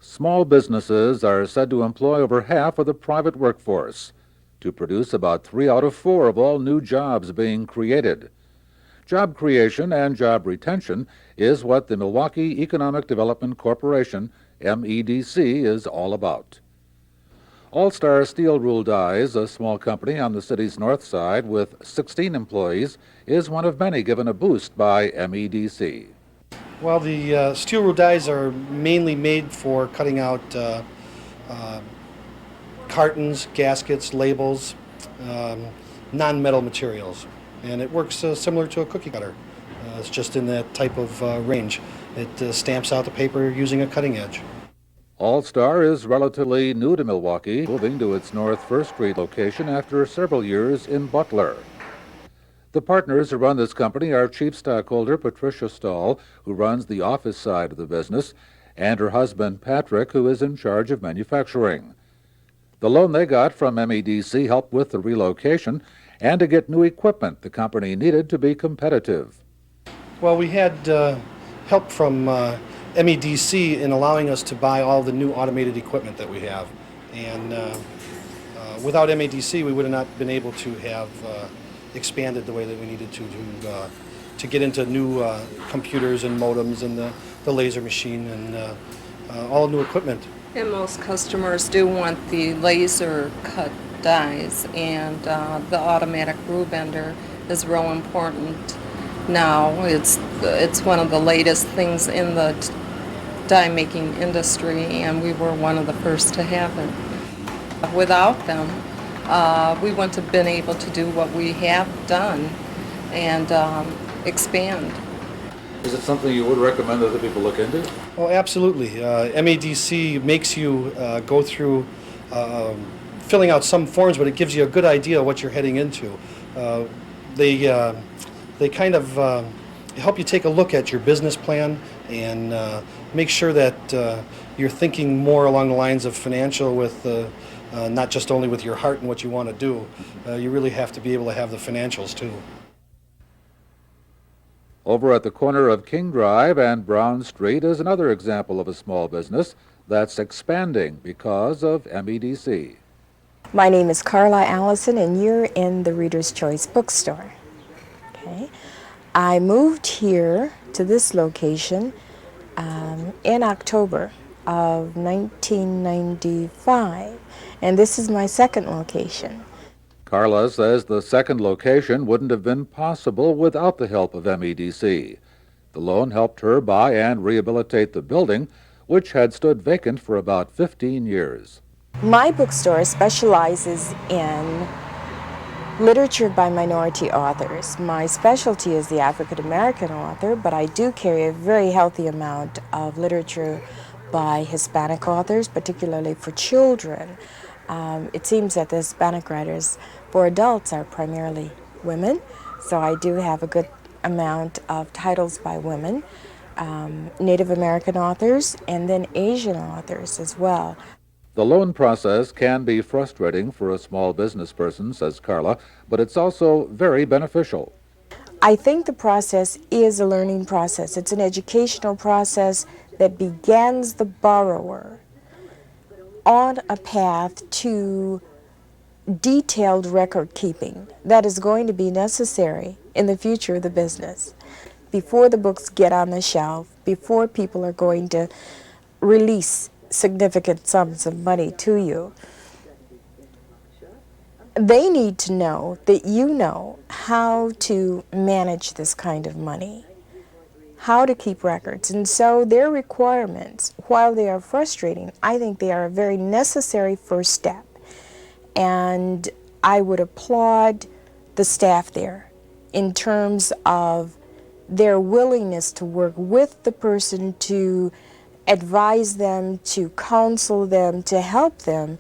Small businesses are said to employ over half of the private workforce, to produce about 3 out of 4 of all new jobs being created. Job creation and job retention is what the Milwaukee Economic Development Corporation, MEDC, is all about. All-Star Steel Rule Dies, a small company on the city's north side with 16 employees, is one of many given a boost by MEDC. Well, the steel rule dies are mainly made for cutting out cartons, gaskets, labels, non-metal materials. And it works similar to a cookie cutter. It's just in that type of range. It stamps out the paper using a cutting edge. All-Star is relatively new to Milwaukee, moving to its North First Street location after several years in Butler. The partners who run this company are chief stockholder Patricia Stahl, who runs the office side of the business, and her husband Patrick, who is in charge of manufacturing. The loan they got from MEDC helped with the relocation and to get new equipment the company needed to be competitive. Well, we had help from MEDC in allowing us to buy all the new automated equipment that we have. And without MEDC, we would have not been able to have expanded the way that we needed to get into new computers and modems and the laser machine and all new equipment. And most customers do want the laser cut dies, and the automatic rule bender is real important now. It's one of the latest things in the die making industry, and we were one of the first to have it. Without them, we wouldn't have been able to do what we have done and expand. Is it something you would recommend other people look into? Oh, absolutely. MEDC makes you go through filling out some forms, but it gives you a good idea of what you're heading into. They kind of help you take a look at your business plan and make sure that you're thinking more along the lines of financial with not just only with your heart and what you want to do. You really have to be able to have the financials too. Over at the corner of King Drive and Brown Street is another example of a small business that's expanding because of MEDC. My name is Carla Allison, and you're in the Reader's Choice bookstore. Okay. I moved here to this location in October of 1995, and this is my second location. Carla says the second location wouldn't have been possible without the help of MEDC. The loan helped her buy and rehabilitate the building, which had stood vacant for about 15 years. My bookstore specializes in literature by minority authors. My specialty is the African American author, but I do carry a very healthy amount of literature by Hispanic authors, particularly for children. It seems that the Hispanic writers for adults are primarily women, so I do have a good amount of titles by women, Native American authors, and then Asian authors as well. The loan process can be frustrating for a small business person, says Carla, but it's also very beneficial. I think the process is a learning process. It's an educational process that begins the borrower on a path to detailed record keeping that is going to be necessary in the future of the business. Before the books get on the shelf, before people are going to release significant sums of money to you, they need to know that you know how to manage this kind of money, how to keep records. And so their requirements, while they are frustrating, I think they are a very necessary first step. And I would applaud the staff there in terms of their willingness to work with the person, to advise them, to counsel them, to help them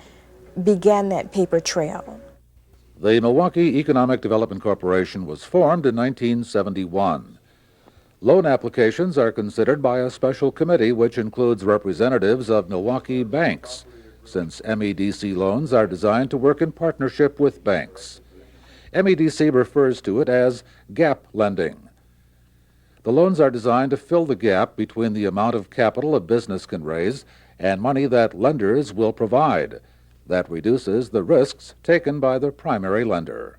begin that paper trail. The Milwaukee Economic Development Corporation was formed in 1971. Loan applications are considered by a special committee which includes representatives of Milwaukee banks, since MEDC loans are designed to work in partnership with banks. MEDC refers to it as gap lending. The loans are designed to fill the gap between the amount of capital a business can raise and money that lenders will provide. That reduces the risks taken by the primary lender.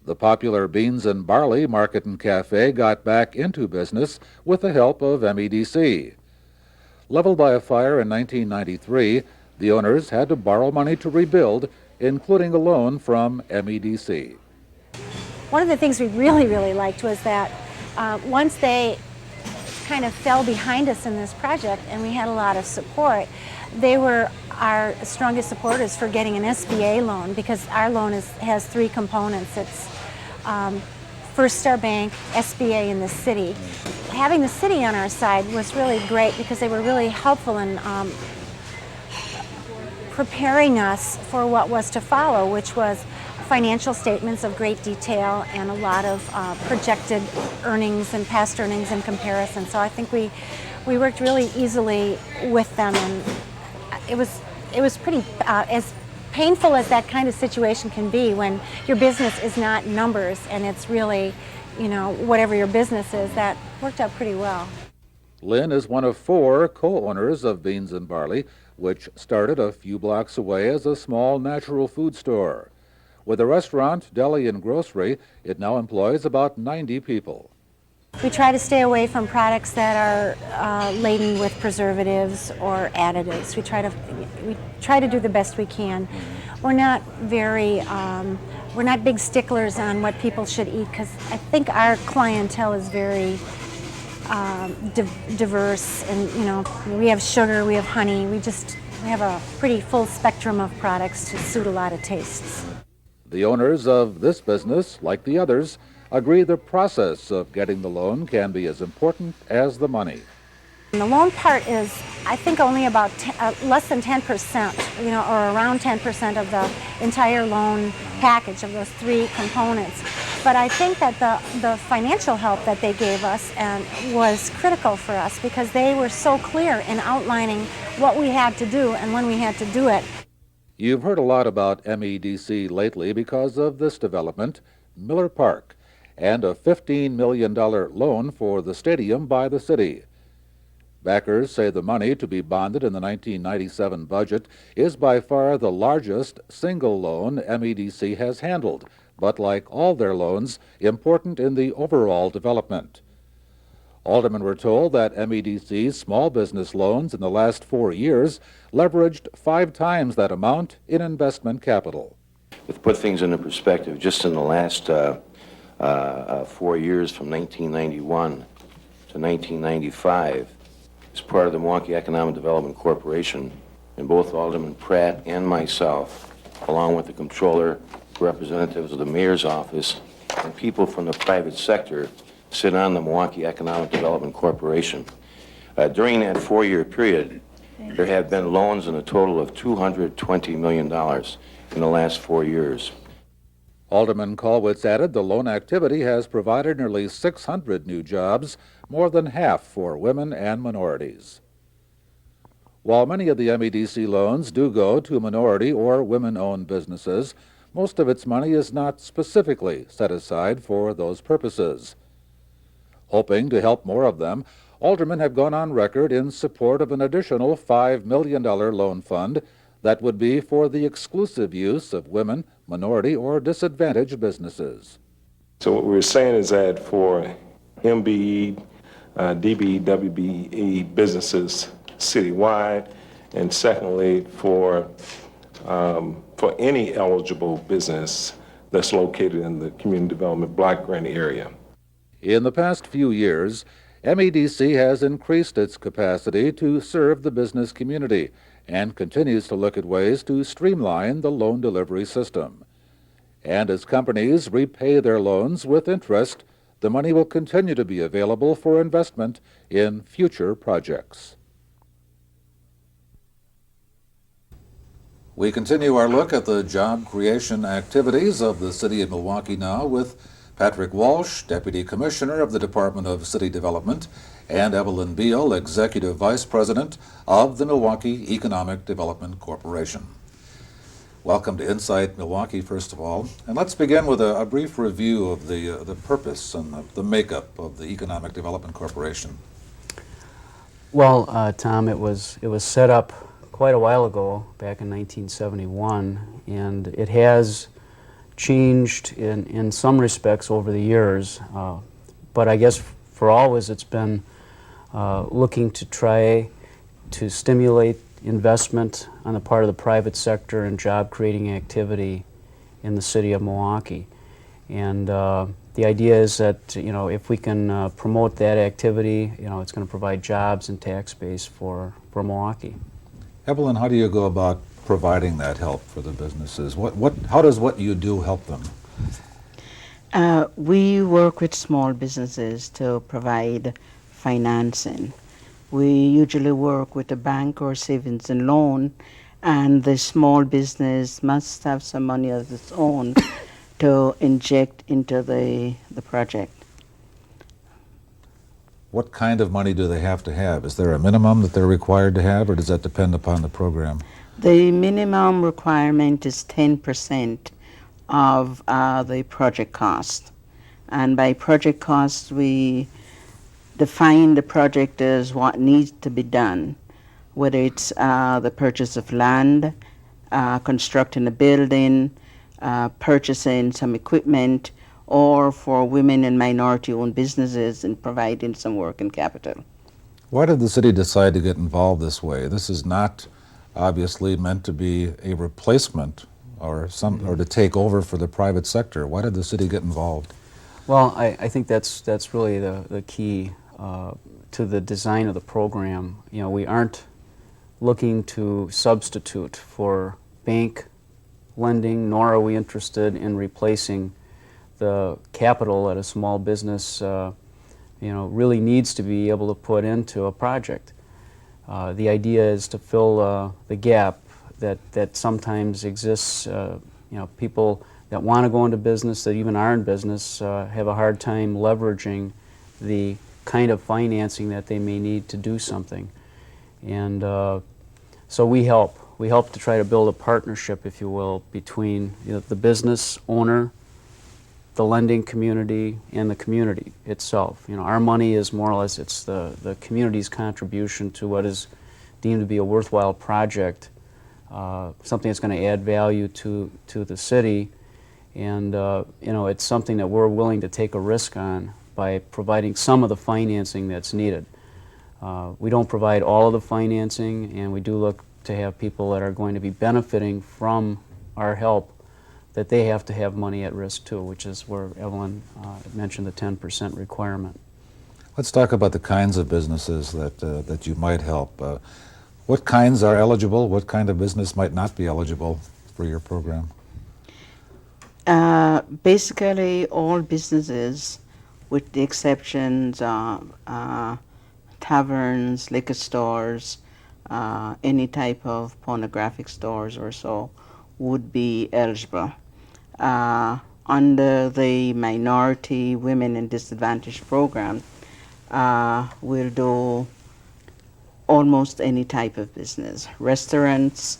The popular Beans and Barley Market and Cafe got back into business with the help of MEDC. Leveled by a fire in 1993, the owners had to borrow money to rebuild, including a loan from MEDC. One of the things we really liked was that once they kind of fell behind us in this project and we had a lot of support, they were our strongest supporters for getting an SBA loan, because our loan has three components. It's First Star Bank, SBA, and the city. Having the city on our side was really great because they were really helpful in preparing us for what was to follow, which was financial statements of great detail and a lot of projected earnings and past earnings in comparison. So I think we worked really easily with them, and it was pretty as painful as that kind of situation can be when your business is not numbers and it's really, whatever your business is. That worked out pretty well. Lynn is one of 4 co-owners of Beans and Barley, which started a few blocks away as a small natural food store. With a restaurant, deli, and grocery, it now employs about 90 people. We try to stay away from products that are laden with preservatives or additives. We try to do the best we can. We're not we're not big sticklers on what people should eat, because I think our clientele is very diverse, and we have sugar, we have honey, we have a pretty full spectrum of products to suit a lot of tastes. The owners of this business, like the others, agree the process of getting the loan can be as important as the money. And the loan part is, I think, only about less than 10%, or around 10% of the entire loan package of those 3 components. But I think that the financial help that they gave us was critical for us, because they were so clear in outlining what we had to do and when we had to do it. You've heard a lot about MEDC lately because of this development, Miller Park, and a $15 million loan for the stadium by the city. Backers say the money to be bonded in the 1997 budget is by far the largest single loan MEDC has handled, but like all their loans, important in the overall development. Aldermen were told that MEDC's small business loans in the last 4 years leveraged 5 times that amount in investment capital. To put things into perspective, just in the last 4 years, from 1991 to 1995, as part of the Milwaukee Economic Development Corporation, and both Alderman Pratt and myself, along with the comptroller, representatives of the mayor's office, and people from the private sector, sit on the Milwaukee Economic Development Corporation. During that 4-year period, there have been loans in a total of $220 million in the last 4 years. Alderman Colwitz added the loan activity has provided nearly 600 new jobs, more than half for women and minorities. While many of the MEDC loans do go to minority or women-owned businesses, most of its money is not specifically set aside for those purposes. Hoping to help more of them, aldermen have gone on record in support of an additional $5 million loan fund that would be for the exclusive use of women, minority, or disadvantaged businesses. So what we're saying is that for MBE, DBE, WBE businesses citywide, and secondly for any eligible business that's located in the community development block grant area. In the past few years, MEDC has increased its capacity to serve the business community and continues to look at ways to streamline the loan delivery system. And as companies repay their loans with interest, the money will continue to be available for investment in future projects. We continue our look at the job creation activities of the City of Milwaukee now with Patrick Walsh, Deputy Commissioner of the Department of City Development, and Evelyn Beal, Executive Vice President of the Milwaukee Economic Development Corporation. Welcome to Insight Milwaukee, first of all. And let's begin with a brief review of the purpose and the makeup of the Economic Development Corporation. Well, Tom, it was set up quite a while ago, back in 1971, and it has changed in some respects over the years. But I guess for always it's been looking to try to stimulate investment on the part of the private sector and job-creating activity in the city of Milwaukee. And the idea is that, if we can promote that activity, it's going to provide jobs and tax base for Milwaukee. Evelyn, how do you go about providing that help for the businesses? How does what you do help them? We work with small businesses to provide financing. We usually work with a bank or savings and loan, and the small business must have some money of its own to inject into the project. What kind of money do they have to have? Is there a minimum that they're required to have, or does that depend upon the program? The minimum requirement is 10% of the project cost. And by project cost, we define the project as what needs to be done, whether it's the purchase of land, constructing a building, purchasing some equipment, or for women and minority-owned businesses and providing some working capital. Why did the city decide to get involved this way? This is not obviously meant to be a replacement or to take over for the private sector. Why did the city get involved? Well, I think that's really the key to the design of the program. We aren't looking to substitute for bank lending, nor are we interested in replacing the capital that a small business really needs to be able to put into a project. The idea is to fill the gap that sometimes exists. People that want to go into business, that even are in business, have a hard time leveraging the kind of financing that they may need to do something. And so we help. We help to try to build a partnership, if you will, between the business owner, the lending community, and the community itself. Our money is more or less, it's the community's contribution to what is deemed to be a worthwhile project, something that's going to add value to the city, and it's something that we're willing to take a risk on by providing some of the financing that's needed. We don't provide all of the financing, and we do look to have people that are going to be benefiting from our help, that they have to have money at risk too, which is where Evelyn mentioned the 10% requirement. Let's talk about the kinds of businesses that you might help. What kinds are eligible? What kind of business might not be eligible for your program? Basically, all businesses, with the exceptions of taverns, liquor stores, any type of pornographic stores or so, would be eligible. Under the Minority, Women, and Disadvantaged program, we'll do almost any type of business. Restaurants,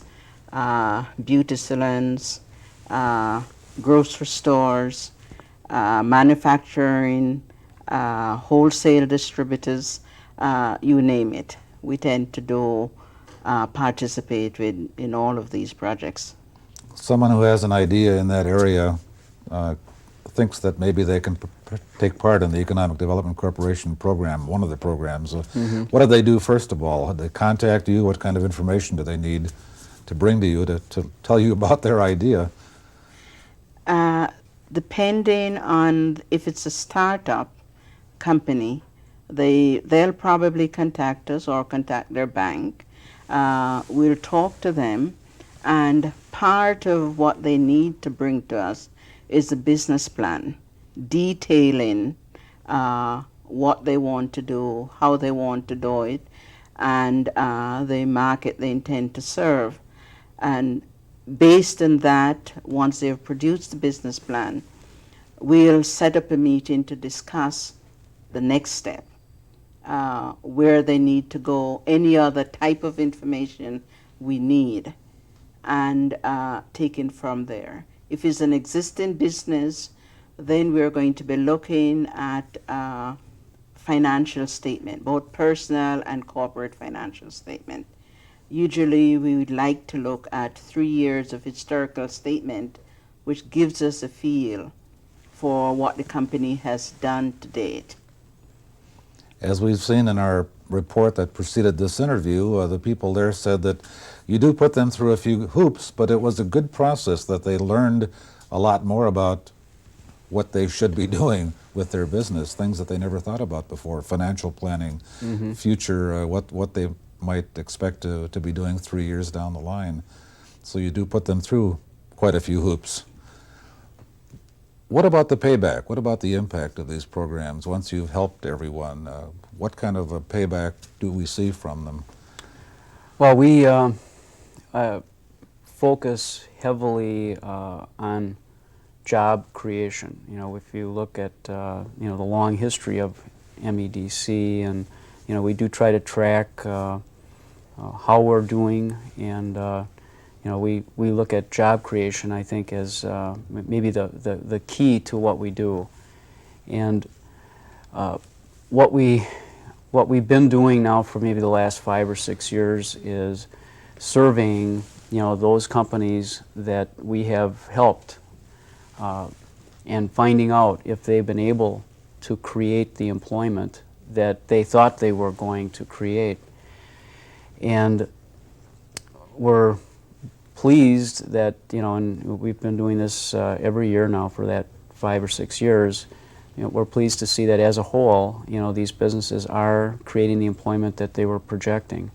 beauty salons, grocery stores, manufacturing, wholesale distributors, you name it. We tend to participate in all of these projects. Someone who has an idea in that area thinks that maybe they can take part in the Economic Development Corporation program, one of the programs. What do they do first of all? Do they contact you? What kind of information do they need to bring to you to tell you about their idea? Depending on if it's a startup company, they'll probably contact us or contact their bank. We'll talk to them, and part of what they need to bring to us is a business plan detailing what they want to do, how they want to do it, and the market they intend to serve. And based on that, once they've produced the business plan, we'll set up a meeting to discuss the next step, where they need to go, any other type of information we need, and taken from there. If it's an existing business, then we're going to be looking at financial statement, both personal and corporate financial statement. Usually we would like to look at 3 years of historical statement, which gives us a feel for what the company has done to date. As we've seen in our report that preceded this interview, the people there said that you do put them through a few hoops, but it was a good process, that they learned a lot more about what they should be doing with their business, things that they never thought about before, financial planning, future, what they might expect to be doing 3 years down the line. So you do put them through quite a few hoops. What about the payback? What about the impact of these programs once you've helped everyone? What kind of a payback do we see from them? Well, we focus heavily on job creation. You know, if you look at the long history of MEDC, and we do try to track how we're doing, and we look at job creation, I think, as maybe the key to what we do. And what we've been doing now for maybe the last 5 or 6 years is surveying those companies that we have helped, and finding out if they've been able to create the employment that they thought they were going to create. And we're pleased that, and we've been doing this every year now for that 5 or 6 years, we're pleased to see that as a whole, these businesses are creating the employment that they were projecting.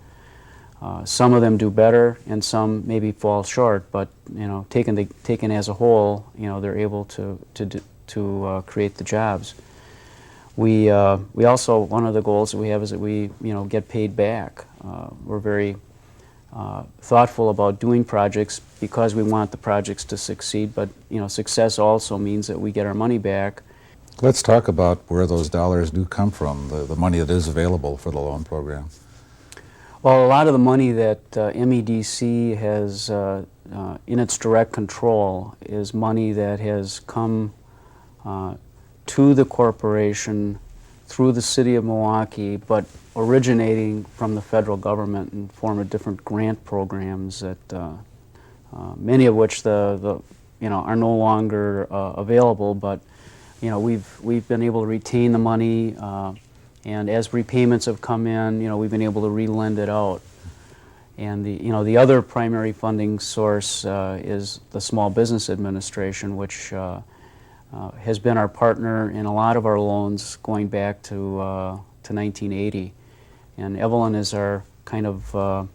Some of them do better, and some maybe fall short, but taken as a whole, they're able to create the jobs. We also, one of the goals that we have is that we get paid back. We're very thoughtful about doing projects because we want the projects to succeed, but success also means that we get our money back. Let's talk about where those dollars do come from, the money that is available for the loan program. Well, a lot of the money that MEDC has in its direct control is money that has come to the corporation through the city of Milwaukee, but originating from the federal government in form of different grant programs that many of which are no longer available, but we've been able to retain the money. And as repayments have come in, we've been able to re-lend it out. And the other primary funding source is the Small Business Administration, which has been our partner in a lot of our loans going back to 1980. And Evelyn is our kind of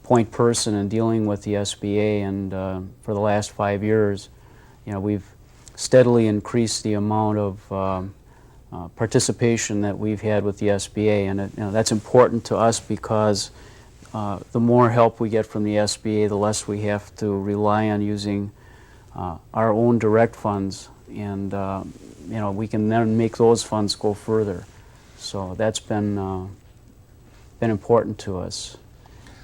point person in dealing with the SBA. And for the last 5 years, we've steadily increased the amount of participation that we've had with the SBA, and that's important to us because the more help we get from the SBA, the less we have to rely on using our own direct funds, and we can then make those funds go further. So that's been important to us.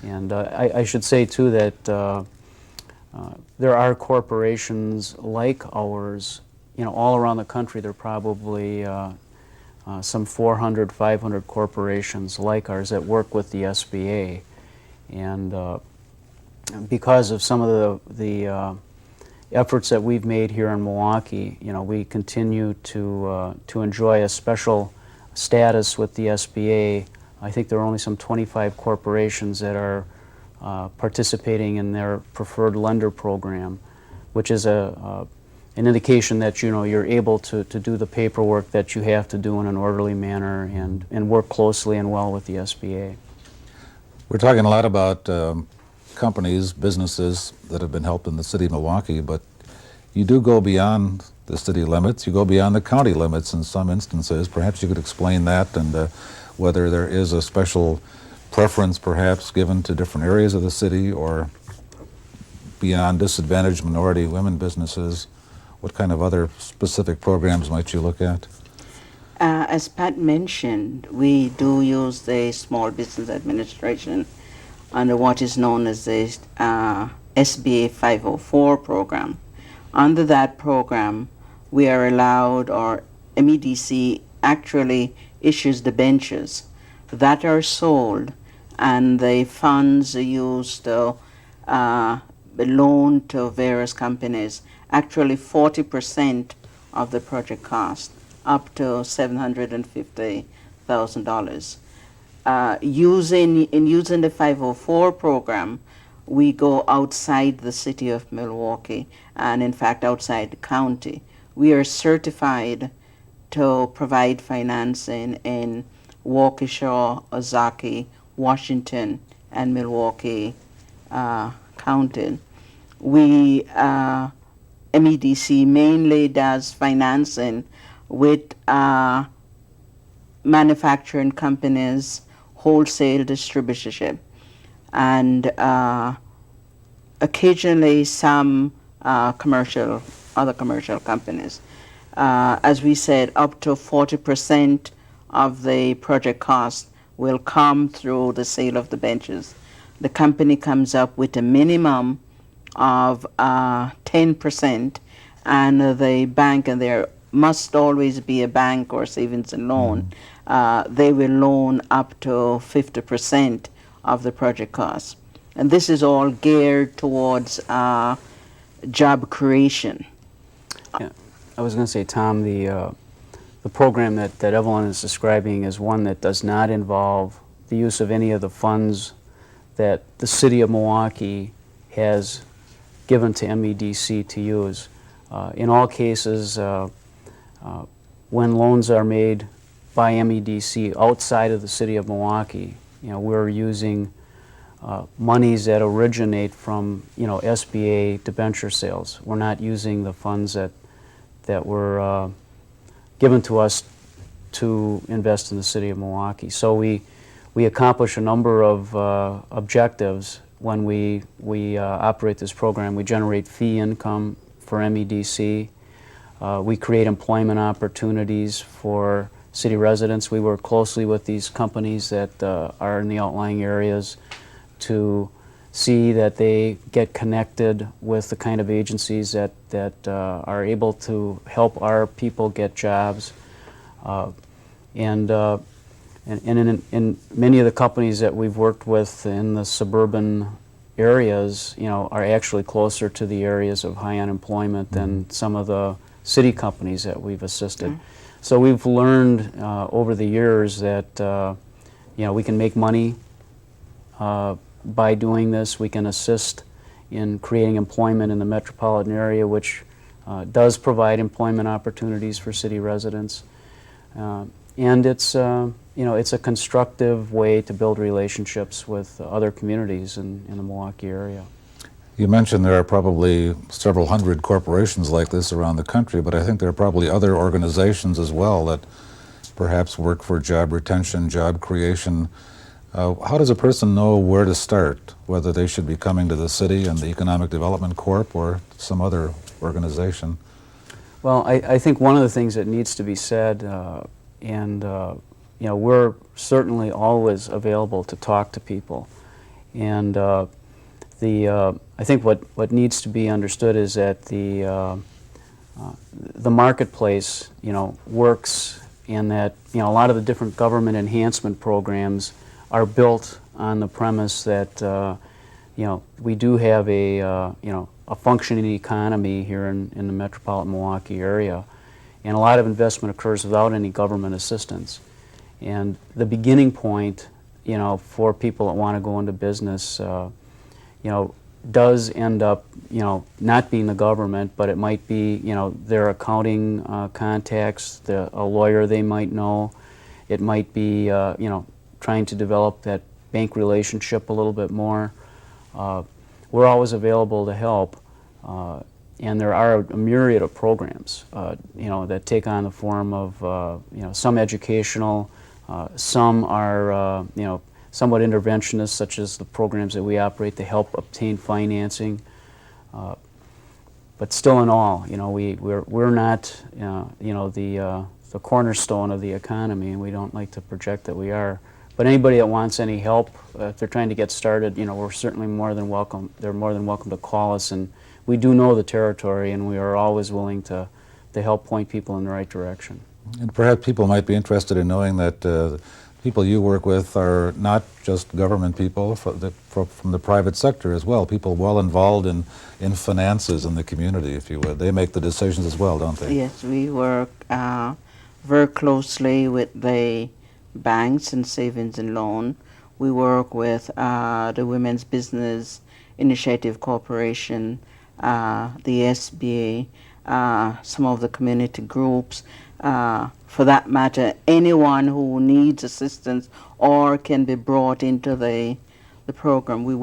And I should say too that there are corporations like ours all around the country. There are probably some 400, 500 corporations like ours that work with the SBA. And because of some of the efforts that we've made here in Milwaukee, we continue to enjoy a special status with the SBA. I think there are only some 25 corporations that are participating in their preferred lender program, which is an indication that you're able to do the paperwork that you have to do in an orderly manner and work closely and well with the SBA. We're talking a lot about companies, businesses that have been helped in the city of Milwaukee, but you do go beyond the city limits. You go beyond the county limits in some instances. Perhaps you could explain that, and whether there is a special preference perhaps given to different areas of the city, or beyond disadvantaged minority women businesses? What kind of other specific programs might you look at? As Pat mentioned, we do use the Small Business Administration under what is known as the SBA 504 program. Under that program, we are allowed, or MEDC actually issues debentures that are sold, and the funds are used to loan to various companies, actually 40% of the project cost, up to $750,000. Using the 504 program, we go outside the city of Milwaukee, and in fact outside the county. We are certified to provide financing in Waukesha, Ozaukee, Washington, and Milwaukee county. MEDC mainly does financing with manufacturing companies, wholesale distributorship, and occasionally some other commercial companies. As we said, up to 40% of the project cost will come through the sale of the benches. The company comes up with a minimum of 10%, and the bank, and there must always be a bank or savings and loan, they will loan up to 50% of the project cost. And this is all geared towards job creation. Yeah. I was going to say, Tom, the program that Evelyn is describing is one that does not involve the use of any of the funds that the city of Milwaukee has given to MEDC to use. In all cases, when loans are made by MEDC outside of the city of Milwaukee, we're using monies that originate from, SBA debenture sales. We're not using the funds that were given to us to invest in the city of Milwaukee. So we accomplish a number of objectives when we operate this program. We generate fee income for MEDC. We create employment opportunities for city residents. We work closely with these companies that are in the outlying areas to see that they get connected with the kind of agencies that are able to help our people get jobs. And in many of the companies that we've worked with in the suburban areas, are actually closer to the areas of high unemployment than some of the city companies that we've assisted. So we've learned over the years that we can make money by doing this. We can assist in creating employment in the metropolitan area, which does provide employment opportunities for city residents. And it's a constructive way to build relationships with other communities in the Milwaukee area. You mentioned there are probably several hundred corporations like this around the country, but I think there are probably other organizations as well that perhaps work for job retention, job creation. How does a person know where to start, whether they should be coming to the city and the Economic Development Corp or some other organization? Well, I think one of the things that needs to be said, we're certainly always available to talk to people. And I think what needs to be understood is that the marketplace, works, and that a lot of the different government enhancement programs are built on the premise that we do have a functioning economy here in the metropolitan Milwaukee area, and a lot of investment occurs without any government assistance. And the beginning point, for people that want to go into business, does end up, not being the government, but it might be, their accounting contacts, a lawyer they might know. It might be, trying to develop that bank relationship a little bit more. We're always available to help, and there are a myriad of programs, that take on the form of, some educational, some are, somewhat interventionist, such as the programs that we operate to help obtain financing. But still in all, you know, we're not, the cornerstone of the economy, and we don't like to project that we are. But anybody that wants any help, if they're trying to get started, you know, we're certainly more than welcome. They're more than welcome to call us, and we do know the territory, and we are always willing to help point people in the right direction. And perhaps people might be interested in knowing that people you work with are not just government people from the private sector as well, people well involved in finances in the community, if you would. They make the decisions as well, don't they? Yes, we work very closely with the banks and savings and loan. We work with the Women's Business Initiative Corporation, the SBA, some of the community groups. For that matter, anyone who needs assistance or can be brought into the program. We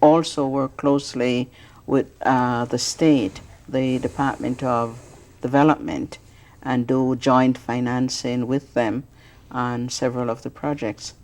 also work closely with the state, the Department of Development, and do joint financing with them on several of the projects.